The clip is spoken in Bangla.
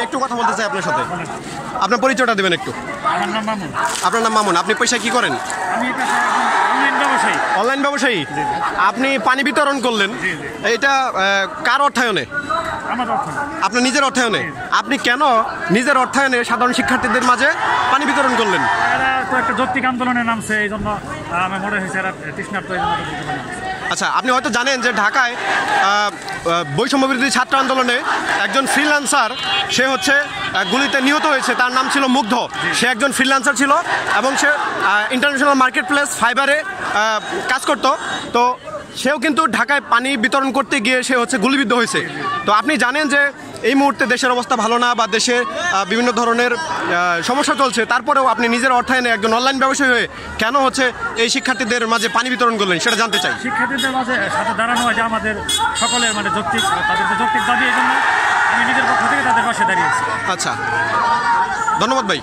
একটু কথা বলতে চাই আপনার সাথে। আপনার পরিচয়টা দেবেন একটু। আমার নাম মামুন। আপনার নাম মামুন। আপনি পেশায় কি করেন? আমি অনলাইন ব্যবসায়ী। অনলাইন ব্যবসায়ী। আপনি পানি বিতরণ করলেন, এটা কার অর্থায়নে? আমার অর্থায়নে। আপনার নিজের অর্থায়নে? আপনি কেন নিজের অর্থায়নে সাধারণ শিক্ষার্থীদের মাঝে পানি বিতরণ করলেন? এরা তো একটা যৌক্তিক আন্দোলনে নামছে, এই জন্য আমার মনে হয়েছে এরা তৃষ্ণার্ত, এই জন্য। আচ্ছা, আপনি হয়তো জানেন যে ঢাকায় বৈষম্য বিরোধী ছাত্র আন্দোলনে একজন ফ্রিল্যান্সার, সে হচ্ছে গুলিতে নিহত হয়েছে। তার নাম ছিল মুগ্ধ। সে একজন ফ্রিল্যান্সার ছিল এবং সে ইন্টারন্যাশনাল মার্কেট প্লেস ফাইবারে কাজ করত। তো সেও কিন্তু ঢাকায় পানি বিতরণ করতে গিয়ে সে হচ্ছে গুলিবিদ্ধ হয়েছে। তো আপনি জানেন যে এই মুহূর্তে দেশের অবস্থা ভালো না, বা দেশে বিভিন্ন ধরনের সমস্যা চলছে, তারপরেও আপনি নিজের অর্থায়নে একজন অনলাইন ব্যবসায়ী হয়ে কেন হচ্ছে এই শিক্ষার্থীদের মাঝে পানি বিতরণ করলেন, সেটা জানতে চাই। শিক্ষার্থীদের মাঝে সাথে দাঁড়ানো হয় যে আমাদের সকলের মানে যৌক্তিক, তাদের যে যৌক্তিক দাবি, এই জন্য আমি নিজের পক্ষ থেকে তাদের পাশে দাঁড়িয়েছি। আচ্ছা, ধন্যবাদ ভাই।